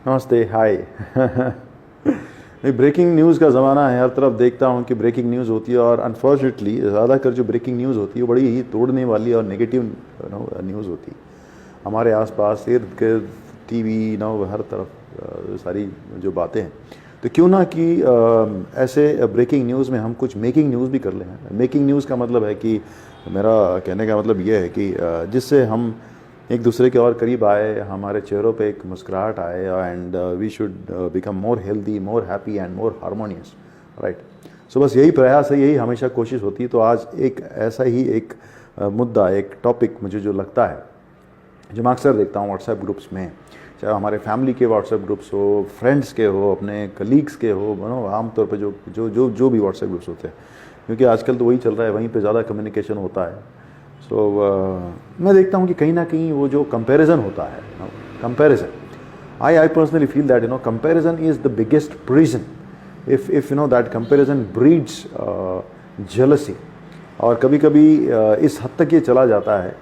नमस्ते, हाय। नहीं, breaking news का ज़माना है, हर तरफ देखता हूँ कि ब्रेकिंग न्यूज़ होती है और अनफॉर्चुनेटली ज़्यादातर जो ब्रेकिंग न्यूज़ होती है वो बड़ी ही तोड़ने वाली और नेगेटिव न्यूज़ होती है। हमारे आसपास इर्द गिर्द टीवी हर तरफ सारी जो बातें हैं, तो क्यों ना कि ऐसे ब्रेकिंग न्यूज़ में हम कुछ मेकिंग न्यूज़ भी कर लें। मेकिंग न्यूज़ का मतलब है कि मेरा कहने का मतलब ये है कि जिससे हम एक दूसरे के और करीब आए, हमारे चेहरों पे एक मुस्कुराहट आए, and we should become more healthy, more happy and more harmonious, right. So बस यही प्रयास है, यही हमेशा कोशिश होती है। तो आज एक ऐसा ही एक मुद्दा, एक टॉपिक मुझे जो लगता है, जो मैं अक्सर देखता हूँ व्हाट्सएप ग्रुप्स में, चाहे हमारे फैमिली के व्हाट्सएप ग्रुप्स हो, फ्रेंड्स के हो, अपने कलीग्स के हो, आमतौर पर जो जो जो जो भी व्हाट्सएप ग्रुप्स होते हैं, क्योंकि आजकल तो वही चल रहा है, वहीं पे ज़्यादा कम्युनिकेशन होता है। सो मैं देखता हूँ कि कहीं ना कहीं वो जो कंपैरिजन होता है, comparison, I personally feel that comparison is the biggest prison. If that comparison breeds jealousy. और कभी कभी इस हद तक ये चला जाता है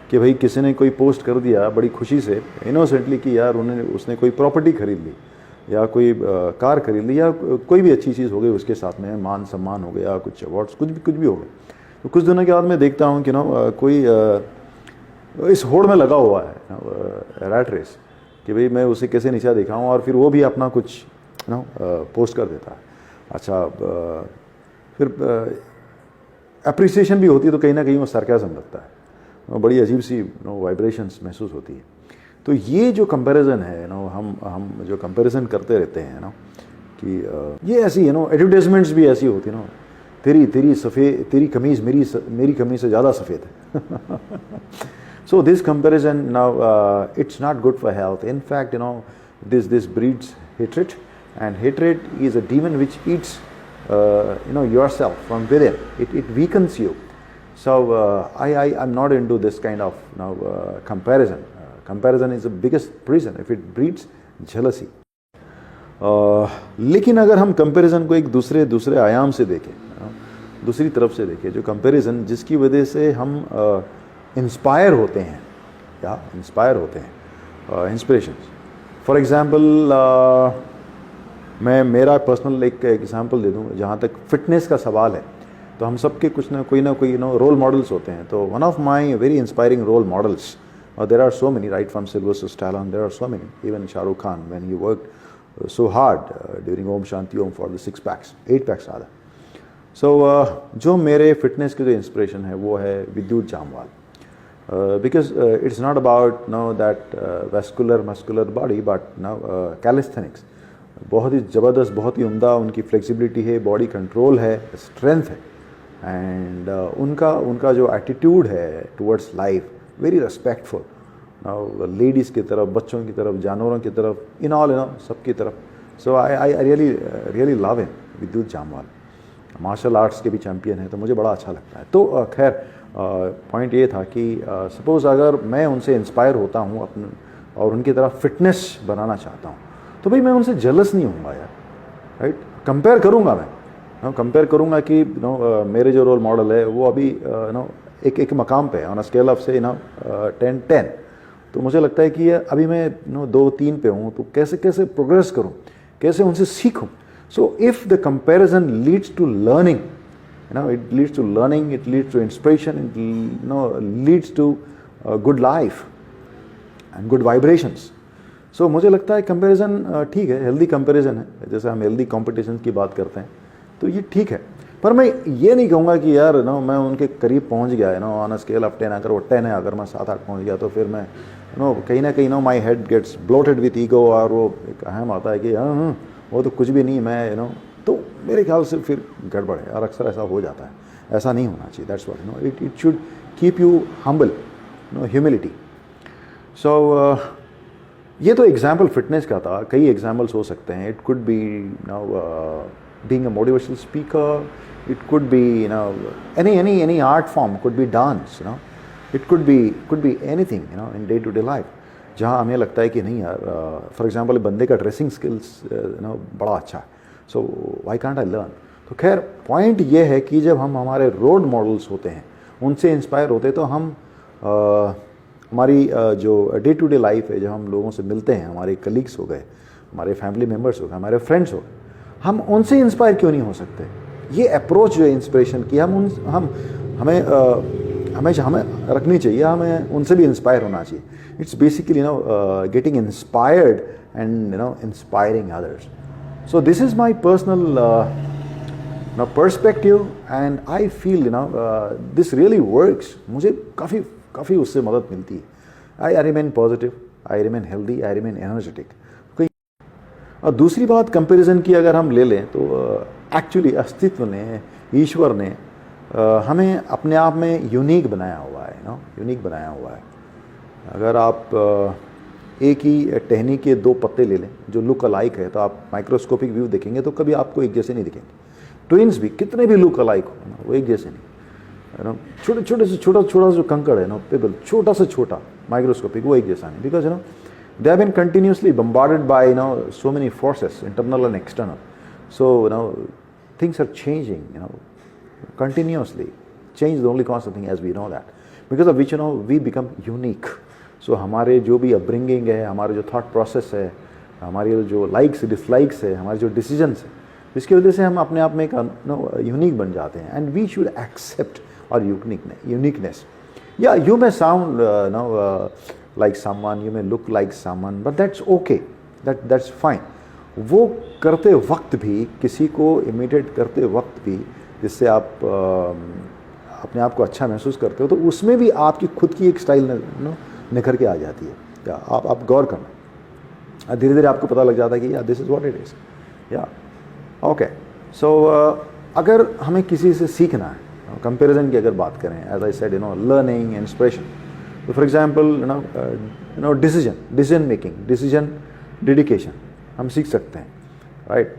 कि भाई किसी ने कोई पोस्ट कर दिया बड़ी खुशी से, इनोसेंटली, कि यार उसने कोई प्रॉपर्टी खरीद ली या कोई कार खरीद ली या कोई भी अच्छी चीज़ हो गई उसके साथ में, मान सम्मान हो गया, कुछ अवार्ड्स, कुछ भी हो गया। तो कुछ दिनों के बाद मैं देखता हूँ कि कोई इस होड़ में लगा हुआ है, रैट रेस, कि भाई मैं उसे कैसे नीचा दिखाऊँ, और फिर वो भी अपना कुछ पोस्ट कर देता है। अच्छा, फिर अप्रिसिएशन भी होती है तो कहीं ना कहीं वो सरकाज़म लगता है, बड़ी अजीब सी वाइब्रेशंस महसूस होती है। तो ये जो कंपैरिजन है, हम जो कंपैरिजन करते रहते हैं कि ये ऐसी एडवर्टाइजमेंट्स भी ऐसी होती है, तेरी कमीज़ मेरी कमीज़ से ज़्यादा सफ़ेद है। So this comparison now, it's not good for health. In fact, this breeds hatred, and hatred is a demon which eats yourself from within. It weakens you. So I'm not into this kind of comparison. Comparison is the biggest prison if it breeds jealousy. लेकिन अगर हम comparison को एक दूसरे आयाम से देखें, दूसरी तरफ से देखें, जो कंपैरिजन जिसकी वजह से हम इंस्पायर होते हैं, इंस्पिरेशन। फॉर एग्जांपल, मैं मेरा पर्सनल एक एग्जांपल दे दूं। जहाँ तक फिटनेस का सवाल है, तो हम सबके कुछ ना कोई रोल मॉडल्स होते हैं। तो one of my very inspiring role models, there are so many, right from Sylvester Stallone, there are so many, even Shahrukh Khan, when he worked so hard during Om Shanti Om for the 8 packs rather. So जो मेरे fitness के जो inspiration है वो है विद्युत Jammwal, because it's not about that vascular muscular body but calisthenics। बहुत ही ज़बरदस्त, बहुत ही उम्दा उनकी फ्लेक्सिबिलिटी है, बॉडी कंट्रोल है, स्ट्रेंथ है, एंड उनका जो एटीट्यूड है towards life, very respectful, ladies की तरफ, बच्चों की तरफ, जानवरों की तरफ, इन ऑल सबकी तरफ। सो आई रियली लव हिम, विद्युत जामवाल। मार्शल आर्ट्स के भी चैम्पियन है, तो मुझे बड़ा अच्छा लगता है। तो खैर, पॉइंट ये था कि सपोज़ अगर मैं उनसे इंस्पायर होता हूँ अपने और उनकी तरफ फिटनेस बनाना चाहता हूँ, तो भाई मैं उनसे जेलस नहीं होऊंगा यार, राइट। कंपेयर करूँगा, मैं कंपेयर करूँगा कि मेरे जो रोल मॉडल है वो अभी एक मकाम पे, ऑन अ स्केल ऑफ से 10, तो मुझे लगता है कि अभी मैं 2-3 पे हूँ, तो कैसे प्रोग्रेस करूँ, कैसे उनसे सीखूँ। So if the comparison leads to learning, it leads to learning, it leads to inspiration, it leads to good life and good vibrations. So मुझे लगता है कंपैरिजन ठीक है, हेल्दी कंपैरिजन है। जैसे हम हेल्दी कॉम्पिटिशन की बात करते हैं तो ये ठीक है, पर मैं ये नहीं कहूँगा कि यार मैं उनके करीब पहुँच गया ऑन अ स्केल ऑफ 10, अगर वो 10 है, अगर मैं 7-8 पहुँच गया, तो फिर मैं कहीं ना कहीं my head gets bloated with ego, और वो एक अहम आता है कि वो तो कुछ भी नहीं, मैं तो मेरे ख्याल से फिर गड़बड़ है, और अक्सर ऐसा हो जाता है। ऐसा नहीं होना चाहिए। That's what it should keep you humble, humility. So ये तो एग्जाम्पल फिटनेस का था, कई एग्जाम्पल्स हो सकते हैं। It could be being a motivational speaker, it could be any art form, could be dance, it could be anything in day to day life, जहाँ हमें लगता है कि नहीं यार, फॉर एग्जांपल बंदे का ड्रेसिंग स्किल्स बड़ा अच्छा है, so why can't I learn. तो खैर पॉइंट ये है कि जब हम हमारे रोल मॉडल्स होते हैं, उनसे इंस्पायर होते हैं, तो हम हमारी जो डे टू डे लाइफ है, जब हम लोगों से मिलते हैं, हमारे कलीग्स हो गए, हमारे फैमिली मेम्बर्स हो गए, हमारे फ्रेंड्स हो गए, हम उनसे इंस्पायर क्यों नहीं हो सकते? ये अप्रोच जो है इंस्पिरेशन की, हमें रखनी चाहिए, हमें उनसे भी इंस्पायर होना चाहिए. It's basically getting inspired and inspiring others. So this is my personal perspective and I feel this really works. मुझे काफ़ी उससे मदद मिलती है. I remain positive, I remain healthy, I remain energetic. और दूसरी बात कंपैरिजन की अगर हम ले लें तो एक्चुअली अस्तित्व ने, ईश्वर ने हमें अपने आप में यूनिक बनाया हुआ है. यूनिक बनाया हुआ है. अगर आप एक ही टहनी के दो पत्ते ले लें जो लुक अलाइक है, तो आप माइक्रोस्कोपिक व्यू देखेंगे तो कभी आपको एक जैसे नहीं दिखेंगे. ट्विन्स भी कितने भी लुक अलाइक हो ना, वो एक जैसे नहीं. छोटा सा जो कंकड़ है पेबल, छोटा से छोटा माइक्रोस्कोपिक, वो एक जैसा नहीं. Because they have been continuously bombarded by so many forces, internal and external. So things are changing continuously. Change is the only constant thing, as we know that, because of which we become unique. So हमारे जो भी upbringing है, हमारे जो thought process है, हमारी जो likes dislikes है, हमारे जो decisions है, इसकी वजह से हम अपने आप में एक unique बन जाते हैं. And we should accept our uniqueness. Yeah, you may sound like someone, you may look like someone, but that's okay, that's fine. वो करते वक्त भी, किसी को इमिटेट करते वक्त भी, जिससे आप अपने आप को अच्छा महसूस करते हो, तो उसमें भी आपकी खुद की एक स्टाइल निखर के आ जाती है. या आप गौर करना, धीरे धीरे आपको पता लग जाता है कि या this is what it is. या ओके. सो अगर हमें किसी से सीखना है, कंपैरिजन की अगर बात करें, as I said learning, inspiration. So for example, decision making, decision dedication, हम सीख सकते हैं, right?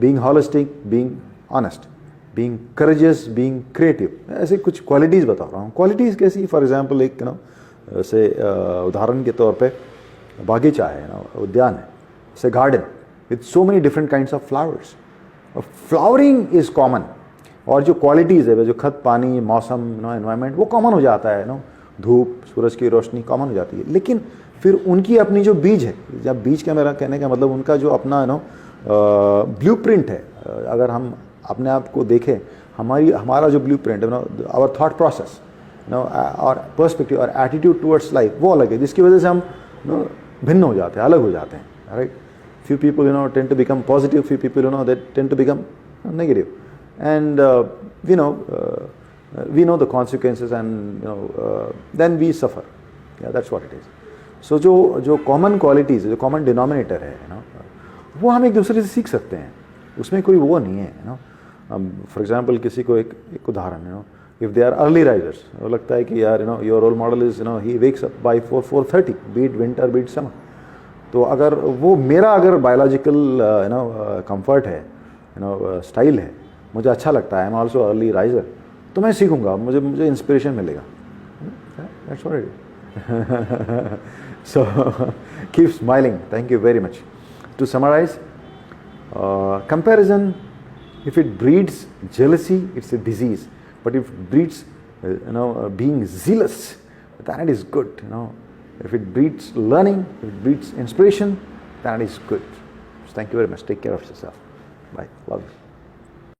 Being holistic, being honest, being courageous, being creative. ऐसे कुछ qualities बता रहा हूँ. Qualities कैसी? For example, एक से उदाहरण के तौर पे बागीचा है, उद्यान है, से garden with so many different kinds of flowers. Flowering is common, और जो qualities है, जो खत, पानी, मौसम, environment, वो common हो जाता है, धूप, सूरज की रोशनी कॉमन हो जाती है. लेकिन फिर उनकी अपनी जो बीज है, जब बीज का मेरा कहने का मतलब उनका जो अपना ब्लूप्रिंट है, अगर हम अपने आप को देखें, हमारा जो ब्लूप्रिंट है, आवर थॉट प्रोसेस, और पर्सपेक्टिव और एटीट्यूड टुवर्ड्स लाइफ, वो अलग है, जिसकी वजह से हम भिन्न हो जाते हैं, अलग हो जाते हैं. Right. Few people tend to become positive, few people they tend to become negative. And we know the consequences, and then we suffer. Yeah, that's what it is. So जो common qualities है, जो common denominator है, वो हम एक दूसरे से सीख सकते हैं. उसमें कोई वो नहीं है. For example, किसी को एक उदाहरण, if they are early risers, वो लगता है कि यार your role model is he wakes up by 4:30, be it winter, be it summer. तो अगर वो मेरा अगर biological comfort है, स्टाइल है, मुझे अच्छा लगता है, I am also early riser, तो मैं सीखूंगा, मुझे इंस्पिरेशन मिलेगा. That's what it is. So keep smiling. Thank you very much. To summarize, comparison, if it breeds jealousy, it's a disease. But if it breeds being zealous, then it is good. If it breeds learning, if it breeds inspiration, then it is good. So thank you very much. Take care of yourself. Bye. Love you.